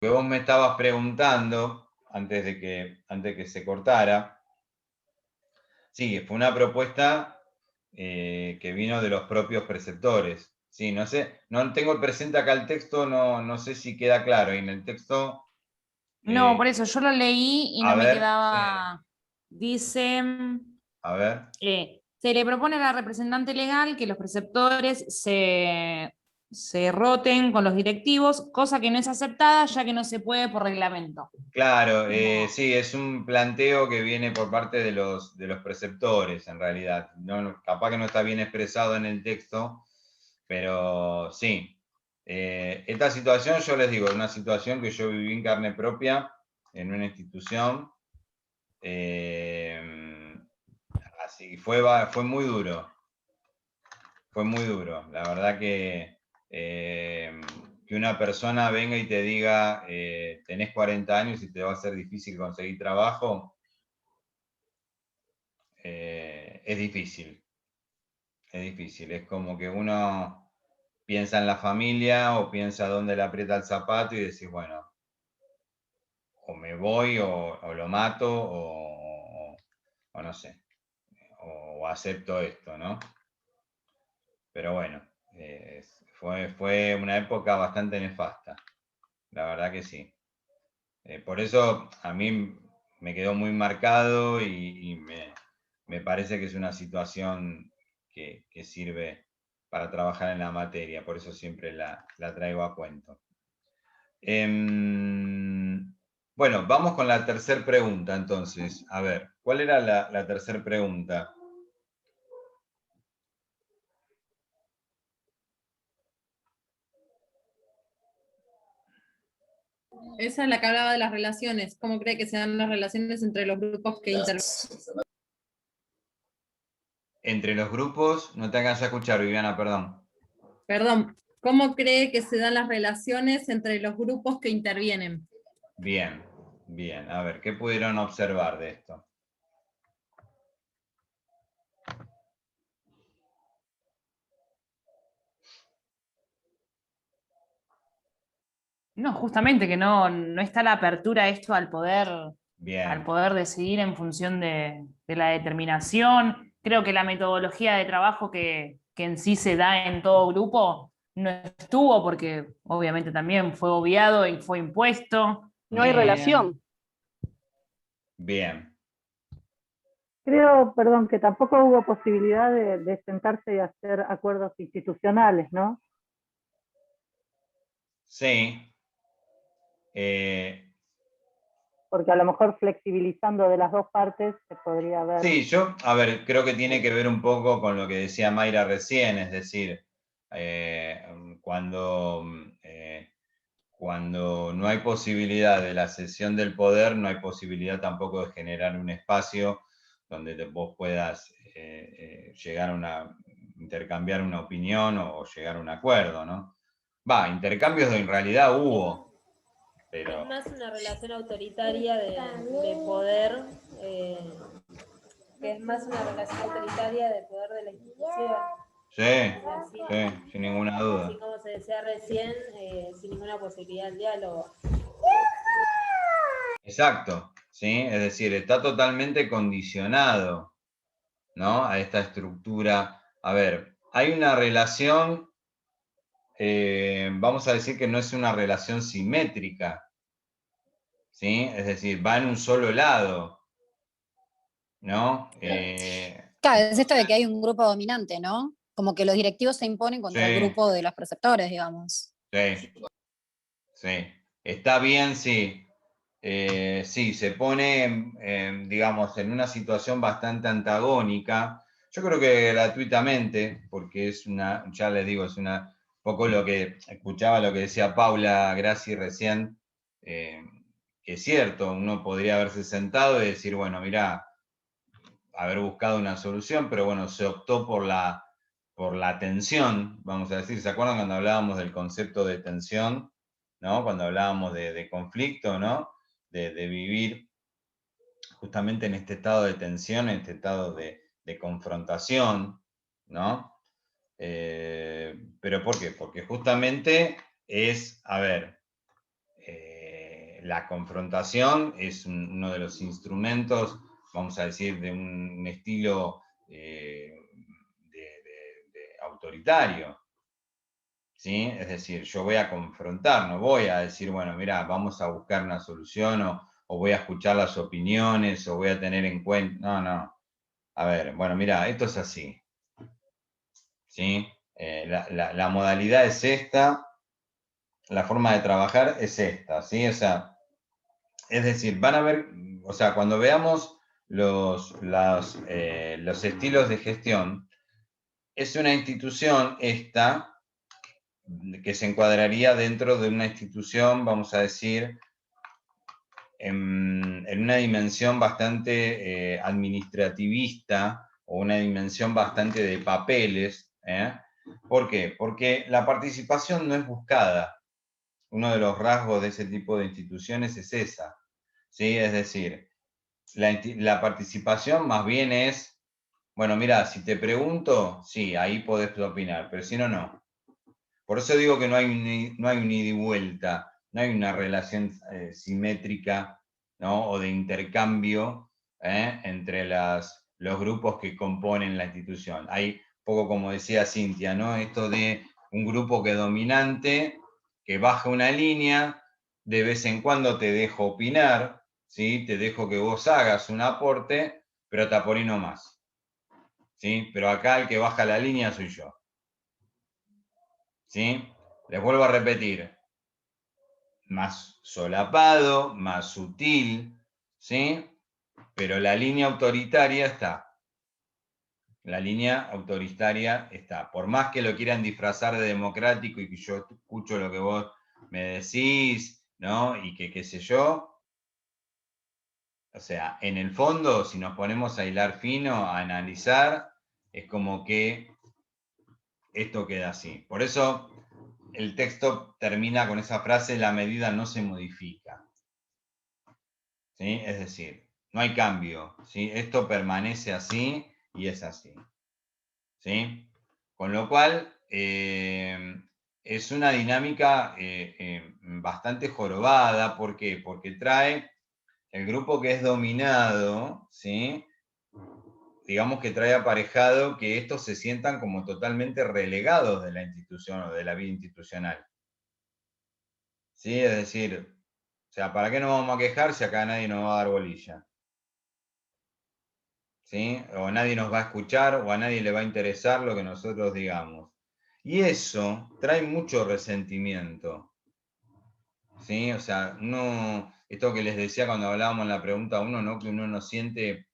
que vos me estabas preguntando, antes que se cortara, sí, fue una propuesta que vino de los propios preceptores. Sí, no sé, no tengo el presente acá el texto, no sé si queda claro. Y en el texto, No, por eso yo lo leí y a no me ver, quedaba. Dice, a ver. se le propone a la representante legal que los preceptores se roten con los directivos, cosa que no es aceptada ya que no se puede por reglamento. Claro, No. sí, es un planteo que viene por parte de los preceptores, en realidad. Capaz que no está bien expresado en el texto, pero sí. Esta situación, yo les digo, es una situación que yo viví en carne propia en una institución. Así fue muy duro. Fue muy duro. La verdad que una persona venga y te diga, tenés 40 años y te va a ser difícil conseguir trabajo, es difícil. Es difícil. Es como que uno piensa en la familia o piensa dónde le aprieta el zapato y decís, bueno, o me voy o lo mato o no sé, o acepto esto, ¿no? Pero bueno, fue una época bastante nefasta, la verdad que sí. Por eso a mí me quedó muy marcado y me parece que es una situación que sirve para trabajar en la materia, por eso siempre la traigo a cuento. Bueno, vamos con la tercera pregunta entonces. A ver, ¿cuál era la tercera pregunta? Esa es la que hablaba de las relaciones. ¿Cómo cree que se dan las relaciones entre los grupos que intervienen? Entre los grupos, no te hagas a escuchar, Viviana, perdón. Perdón, ¿cómo cree que se dan las relaciones entre los grupos que intervienen? Bien, bien. A ver, ¿qué pudieron observar de esto? No, justamente que no está la apertura a esto al Bien, poder decidir en función de la determinación. Creo que la metodología de trabajo que en sí se da en todo grupo no estuvo porque obviamente también fue obviado y fue impuesto. No hay relación. bien. Creo, perdón, que tampoco hubo posibilidad de sentarse y hacer acuerdos institucionales, ¿no? Sí. Eh, Porque a lo mejor flexibilizando de las dos partes se podría ver. sí, yo, a ver, creo que tiene que ver un poco con lo que decía Mayra recién, es decir, eh, cuando, cuando no hay posibilidad de la cesión del poder, no hay posibilidad tampoco de generar un espacio donde vos puedas llegar a intercambiar una opinión o llegar a un acuerdo, ¿no? Va, intercambios en realidad hubo, pero... Es más una relación autoritaria de poder, que es más una relación autoritaria de poder de la institución. Sí, Así, sí, sin ninguna duda. así como se decía recién, sin ninguna posibilidad de diálogo. Exacto, ¿sí? Es decir, está totalmente condicionado, ¿no? A esta estructura. A ver, hay una relación, vamos a decir que no es una relación simétrica, ¿sí? Es decir, va en un solo lado, ¿no? Claro, es esto de que hay un grupo dominante, ¿no? Como que los directivos se imponen contra el Sí, grupo de los preceptores, digamos. sí, sí. Está bien, sí. Sí, se pone, digamos, en una situación bastante antagónica. Yo creo que gratuitamente, porque es una, ya les digo, es una poco lo que escuchaba, lo que decía Paula Grassi recién, eh, que es cierto, uno podría haberse sentado y decir, bueno, mira, haber buscado una solución, pero bueno, se optó por la tensión, vamos a decir. ¿Se acuerdan cuando hablábamos del concepto de tensión? ¿No? Cuando hablábamos de conflicto, ¿no? De vivir justamente en este estado de tensión, en este estado de confrontación, ¿no? ¿Pero por qué? Porque justamente es, a ver, la confrontación es uno de los instrumentos, vamos a decir, de un estilo autoritario. ¿Sí? Es decir, yo voy a confrontar, no voy a decir, bueno, mira, vamos a buscar una solución o voy a escuchar las opiniones o voy a tener en cuenta. No, no. A ver, bueno, mira, esto es así. ¿Sí? La modalidad es esta, la forma de trabajar es esta, ¿sí? O sea, es decir, van a ver, o sea, cuando veamos los estilos de gestión, es una institución esta que se encuadraría dentro de una institución, vamos a decir, en una dimensión bastante administrativista o una dimensión bastante de papeles. ¿Por qué? Porque la participación no es buscada. Uno de los rasgos de ese tipo de instituciones es esa. ¿Sí? Es decir, la participación más bien es, bueno, mira, si te pregunto, sí, ahí podés opinar, pero si no, no. Por eso digo que no hay un ida y vuelta, no hay una relación simétrica, ¿no? O de intercambio entre los grupos que componen la institución. Hay, poco como decía Cintia, ¿no? Esto de un grupo que es dominante, que baja una línea, de vez en cuando te dejo opinar, ¿sí? Te dejo que vos hagas un aporte, pero taporí no más. ¿Sí? Pero acá el que baja la línea soy yo. ¿Sí? Les vuelvo a repetir, más solapado, más sutil, ¿sí? Pero la línea autoritaria está. La línea autoritaria está. Por más que lo quieran disfrazar de democrático y que yo escucho lo que vos me decís, ¿no? Y que qué sé yo. O sea, en el fondo, si nos ponemos a hilar fino, a analizar, es como que esto queda así. Por eso el texto termina con esa frase, la medida no se modifica. ¿Sí? Es decir, no hay cambio. ¿Sí? Esto permanece así y es así. ¿Sí? Con lo cual, es una dinámica bastante jorobada. ¿Por qué? Porque trae el grupo que es dominado, ¿sí? Digamos que trae aparejado que estos se sientan como totalmente relegados de la institución o de la vida institucional. ¿Sí? Es decir, o sea, ¿para qué nos vamos a quejar si acá nadie nos va a dar bolilla? ¿Sí? O nadie nos va a escuchar o a nadie le va a interesar lo que nosotros digamos. Y eso trae mucho resentimiento. ¿Sí? O sea, esto que les decía cuando hablábamos en la pregunta 1, ¿no? Que uno no siente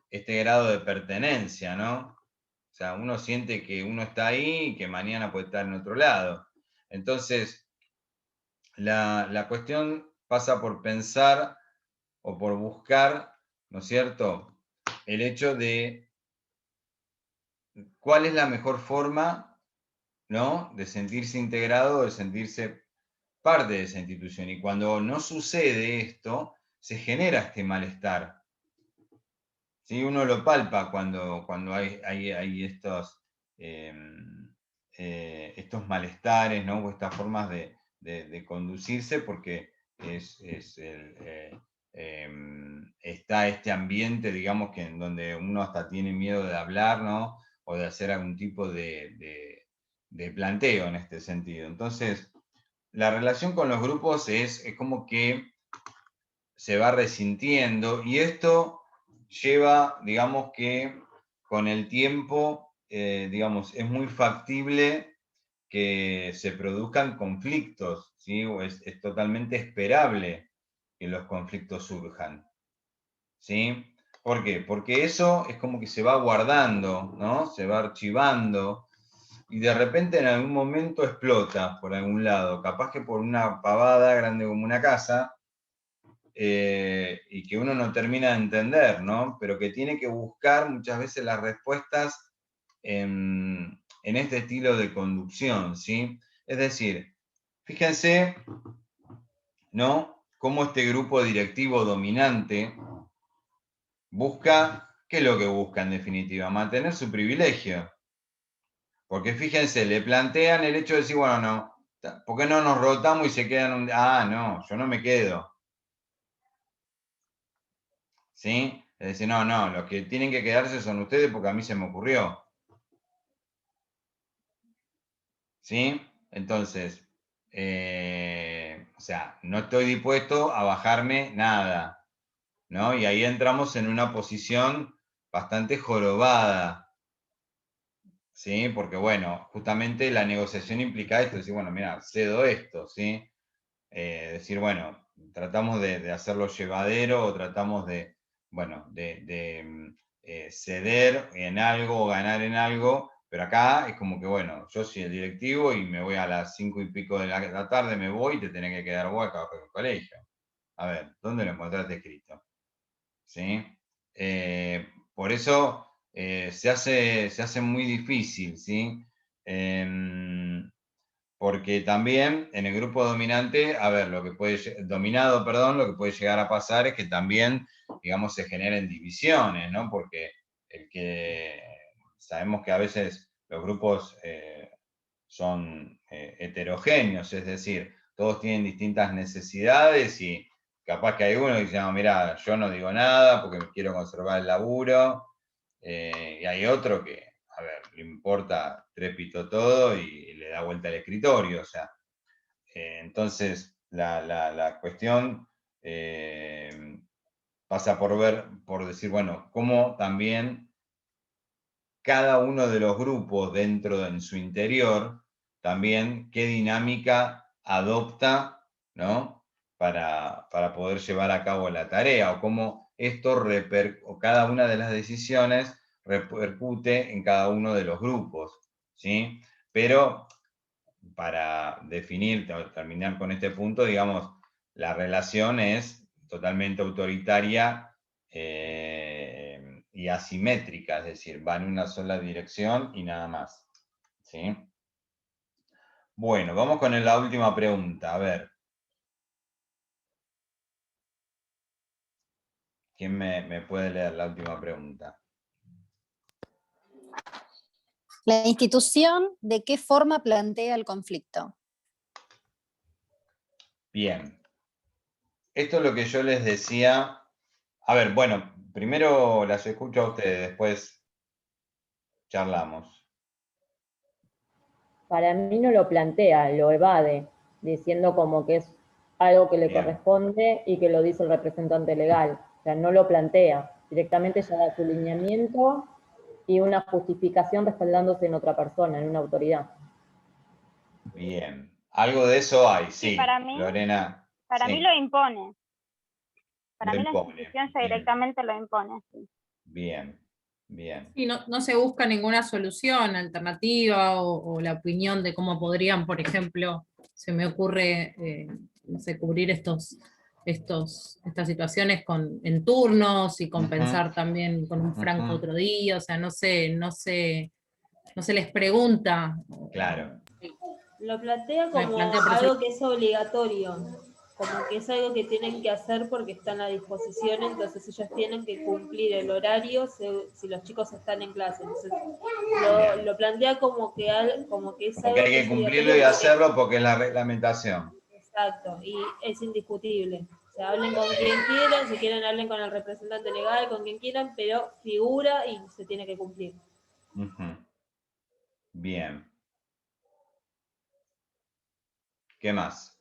este grado de pertenencia, ¿no? O sea, uno siente que uno está ahí y que mañana puede estar en otro lado. Entonces, la cuestión pasa por pensar o por buscar, ¿no es cierto?, el hecho de cuál es la mejor forma, ¿no?, de sentirse integrado, de sentirse parte de esa institución. Y cuando no sucede esto, se genera este malestar. ¿Sí? Uno lo palpa cuando hay estos malestares, ¿no?, o estas formas de conducirse, porque está este ambiente, digamos, que en donde uno hasta tiene miedo de hablar, ¿no?, o de hacer algún tipo de planteo en este sentido. Entonces, la relación con los grupos es como que se va resintiendo y esto lleva, digamos que con el tiempo, digamos, es muy factible que se produzcan conflictos, ¿sí? O es totalmente esperable que los conflictos surjan, ¿sí? ¿Por qué? Porque eso es como que se va guardando, ¿no? Se va archivando y de repente en algún momento explota por algún lado, capaz que por una pavada grande como una casa, y que uno no termina de entender, ¿no? Pero que tiene que buscar muchas veces las respuestas en este estilo de conducción, ¿sí? Es decir, fíjense, ¿no?, cómo este grupo directivo dominante busca, ¿qué es lo que busca en definitiva? Mantener su privilegio. Porque fíjense, le plantean el hecho de decir, bueno, no, ¿por qué no nos rotamos y se quedan un... Ah, no, yo no me quedo. ¿sí? Es decir, no, no, los que tienen que quedarse son ustedes porque a mí se me ocurrió. ¿Sí? Entonces, o sea, no estoy dispuesto a bajarme nada, ¿no? Y ahí entramos en una posición bastante jorobada, ¿sí? Porque, bueno, justamente la negociación implica esto, decir, bueno, mira, cedo esto, ¿sí? Decir, bueno, tratamos de hacerlo llevadero o tratamos de, bueno, ceder en algo o ganar en algo, pero acá es como que, bueno, yo soy el directivo y me voy a las 5:00 de la tarde, me voy y te tenés que quedar vos acá en el colegio. A ver, ¿dónde lo encontraste escrito? ¿Sí? Por eso se hace muy difícil, ¿sí? Porque también en el grupo dominante, a ver, dominado, perdón, lo que puede llegar a pasar es que también, digamos, se generen divisiones, ¿no? Porque sabemos que a veces los grupos son heterogéneos, es decir, todos tienen distintas necesidades y capaz que hay uno que dice, no, mira, yo no digo nada porque quiero conservar el laburo, y hay otro que, a ver, le importa trépito todo y le da vuelta al escritorio, o sea, entonces la cuestión pasa por decir, bueno, cómo también cada uno de los grupos dentro en su interior, también qué dinámica adopta, ¿no? Para poder llevar a cabo la tarea, o cómo esto o cada una de las decisiones repercute en cada uno de los grupos, ¿sí? Pero para definir, terminar con este punto, digamos, la relación es totalmente autoritaria y asimétrica, es decir, va en una sola dirección y nada más. ¿Sí? Bueno, vamos con la última pregunta. A ver. ¿Quién me puede leer la última pregunta? La institución, ¿de qué forma plantea el conflicto? Bien. Esto es lo que yo les decía. A ver, bueno, primero las escucho a ustedes, después charlamos. Para mí no lo plantea, lo evade, diciendo como que es algo que le Bien. corresponde y que lo dice el representante legal. O sea, no lo plantea, directamente ya da su lineamiento y una justificación respaldándose en otra persona, en una autoridad. Bien. Algo de eso hay, Sí, sí. para mí Sí, lo impone. Para lo mí la impone. institución ya Bien, directamente lo impone. Sí. bien, bien. Y no se busca ninguna solución alternativa o la opinión de cómo podrían, por ejemplo, se me ocurre, no sé, cubrir estas situaciones en turnos y compensar también con un franco otro día, o sea, no se les pregunta. Claro. Lo plantea Me como plantea, por eso algo que es obligatorio, como que es algo que tienen que hacer porque están a disposición, entonces ellos tienen que cumplir el horario si los chicos están en clase. Entonces, lo plantea como que es Como que algo hay que que es cumplirlo obligatorio y porque, hacerlo porque es la reglamentación. exacto, y es indiscutible. O sea, hablen con quien quieran, si quieren hablen con el representante legal, con quien quieran, pero figura y se tiene que cumplir. Bien. ¿Qué más?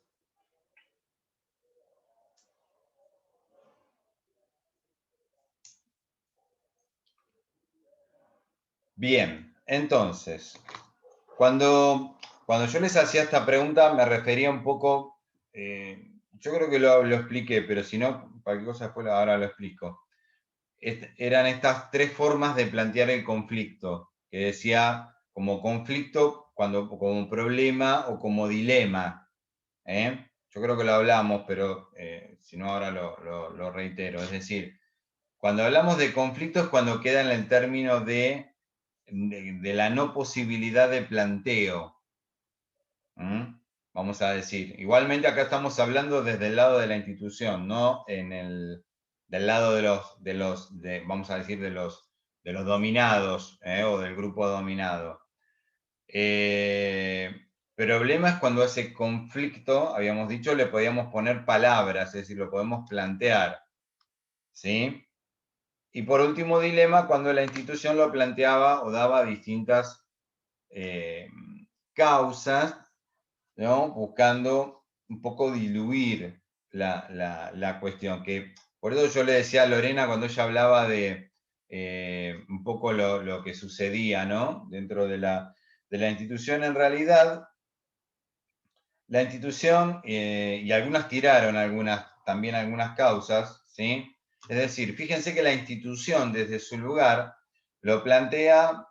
Bien, entonces, cuando yo les hacía esta pregunta me refería un poco, yo creo que lo expliqué, pero si no, cualquier cosa después ahora lo explico. Eran estas tres formas de plantear el conflicto, que decía como conflicto, como problema o como dilema. Yo creo que lo hablamos, pero si no ahora lo reitero. Es decir, cuando hablamos de conflicto es cuando queda en el término de la no posibilidad de planteo. Vamos a decir, igualmente acá estamos hablando desde el lado de la institución, no del lado vamos a decir, de los dominados, o del grupo dominado. Problema es cuando a ese conflicto, habíamos dicho, le podíamos poner palabras, es decir, lo podemos plantear, ¿sí? Y por último dilema, cuando la institución lo planteaba o daba distintas causas, ¿no? Buscando un poco diluir la cuestión. Que, por eso yo le decía a Lorena cuando ella hablaba de un poco lo que sucedía, ¿no? Dentro de la institución, en realidad, la institución, y algunas tiraron también algunas causas, ¿sí? Es decir, fíjense que la institución desde su lugar lo plantea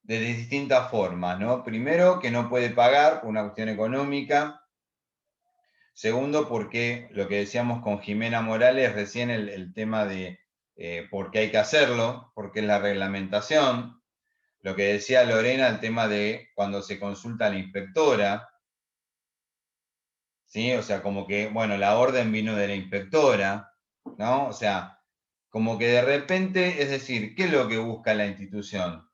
de distintas formas, ¿no? Primero, que no puede pagar por una cuestión económica. Segundo, porque lo que decíamos con Jimena Morales recién, el tema de por qué hay que hacerlo, porque es la reglamentación. Lo que decía Lorena, el tema de cuando se consulta a la inspectora, ¿sí? O sea, como que, bueno, la orden vino de la inspectora, ¿no? O sea, como que de repente, es decir, ¿qué es lo que busca la institución?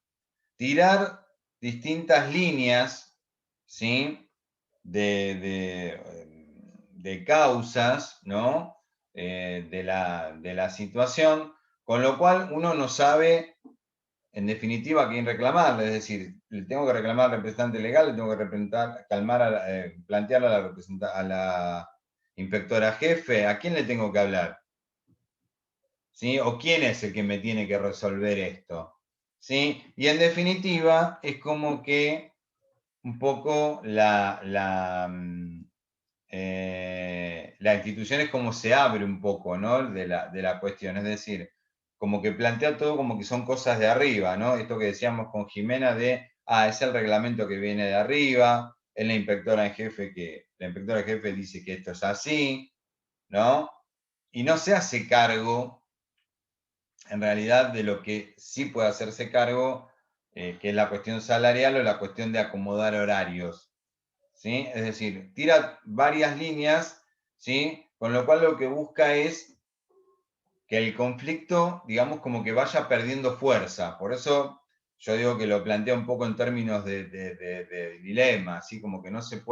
Tirar distintas líneas, ¿sí? De causas, ¿no? De la situación, con lo cual uno no sabe, en definitiva, a quién reclamarle. Es decir, le tengo que reclamar al representante legal, le tengo que plantear a la inspectora jefe, ¿a quién le tengo que hablar? ¿Sí? ¿O quién es el que me tiene que resolver esto? ¿Sí? Y en definitiva, es como que un poco la institución es como se abre un poco, ¿no? De la cuestión, es decir, como que plantea todo como que son cosas de arriba, ¿no? Esto que decíamos con Jimena es el reglamento que viene de arriba, es la inspectora en jefe dice que esto es así, ¿no? Y no se hace cargo, en realidad, de lo que sí puede hacerse cargo, que es la cuestión salarial o la cuestión de acomodar horarios, ¿sí? Es decir, tira varias líneas, ¿sí? Con lo cual lo que busca es que el conflicto, digamos, como que vaya perdiendo fuerza. Por eso yo digo que lo plantea un poco en términos de dilema, ¿sí? Como que no se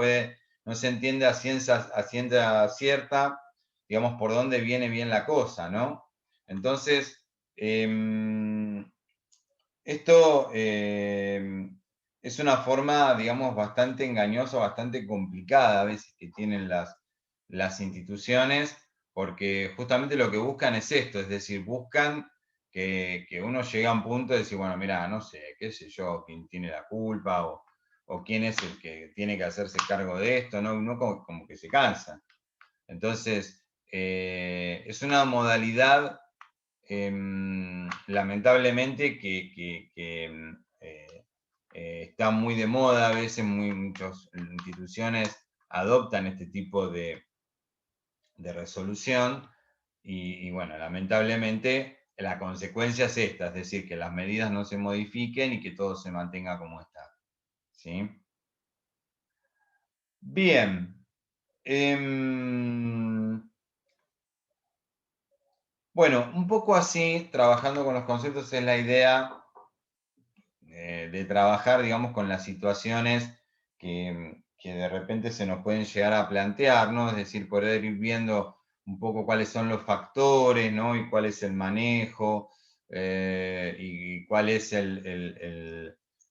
entiende a ciencia cierta, digamos, por dónde viene bien la cosa, ¿no? Entonces, esto es una forma, digamos, bastante engañosa, bastante complicada a veces que tienen las instituciones, porque justamente lo que buscan es esto, es decir, buscan que uno llegue a un punto de decir, bueno, mira, no sé, qué sé yo, quién tiene la culpa o quién es el que tiene que hacerse cargo de esto, ¿no? Uno como que se cansa. Entonces, es una modalidad lamentablemente que está muy de moda, a veces muchas instituciones adoptan este tipo de resolución y bueno, lamentablemente la consecuencia es esta, es decir, que las medidas no se modifiquen y que todo se mantenga como está. ¿Sí? Bien. Bueno, un poco así, trabajando con los conceptos, es la idea de trabajar, digamos, con las situaciones que de repente se nos pueden llegar a plantear, ¿no? Es decir, poder ir viendo un poco cuáles son los factores, ¿no? Y cuál es el manejo, y cuál es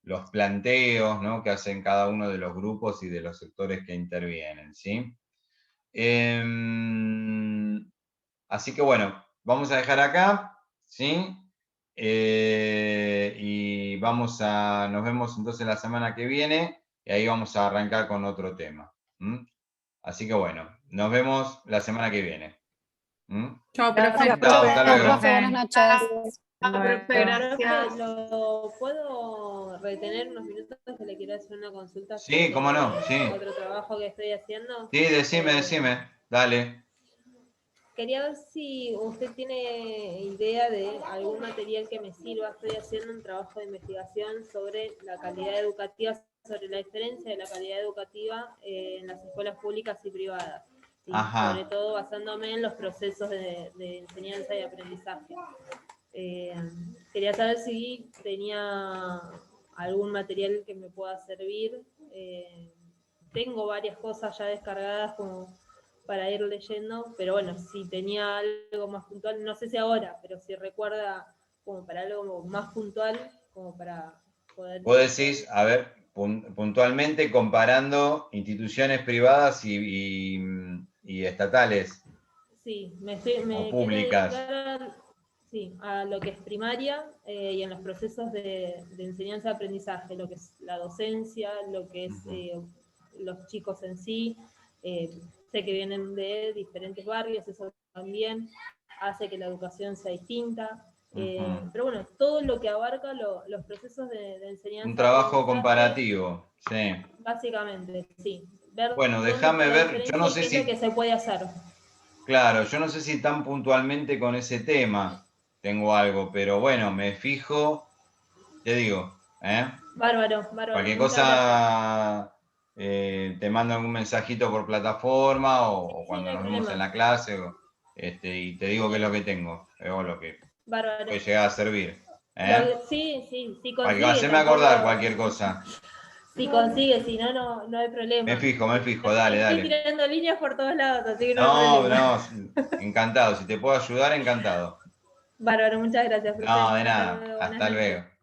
los planteos, ¿no? Que hacen cada uno de los grupos y de los sectores que intervienen, ¿sí? Así que bueno, vamos a dejar acá, ¿sí? Y nos vemos entonces la semana que viene y ahí vamos a arrancar con otro tema. Así que bueno, nos vemos la semana que viene. Chao, Gracias, profe. Chao, hasta profe. luego. Profe, buenas noches. Gracias. ¿Lo puedo retener unos minutos que le quiero hacer una consulta Sí, cómo no, sí. otro trabajo que estoy haciendo? Sí, decime, dale. Quería ver si usted tiene idea de algún material que me sirva. Estoy haciendo un trabajo de investigación sobre la calidad educativa, sobre la diferencia de la calidad educativa en las escuelas públicas y privadas. ¿Sí? Sobre todo basándome en los procesos de enseñanza y aprendizaje. Quería saber si tenía algún material que me pueda servir. Tengo varias cosas ya descargadas como para ir leyendo, pero bueno, si tenía algo más puntual, no sé si ahora, pero si recuerda como para algo más puntual, como para poder... Vos decís, a ver, puntualmente comparando instituciones privadas y estatales Sí, o me públicas. quería dedicar sí, a lo que es primaria y en los procesos de enseñanza-aprendizaje, lo que es la docencia, lo que es los chicos en sí. Sé que vienen de diferentes barrios, eso también hace que la educación sea distinta. Pero bueno, todo lo que abarca los procesos de enseñanza. Un trabajo comparativo, sí. Básicamente, sí. Ver Bueno, dónde está déjame la ver, yo no diferencia y sé qué es lo que si, se puede hacer. claro, yo no sé si tan puntualmente con ese tema tengo algo, pero bueno, me fijo, te digo, ¿eh? Bárbaro, bárbaro. Cualquier Muchas gracias. cosa, te mando algún mensajito por plataforma o Sí, no cuando hay nos vemos en problema. la clase y te digo qué es lo que tengo o lo que Bárbaro. puede llegar a servir. ¿Eh? Sí consigue, Haceme tampoco. acordar cualquier cosa. Si consigue, si no, no hay Me problema. fijo, dale, Estoy dale. tirando líneas por todos lados, así que no hay No, problema. no, encantado. Si te puedo ayudar, encantado. Bárbaro, muchas gracias, profe. No, de Hasta nada. luego, buenas Hasta noches. luego.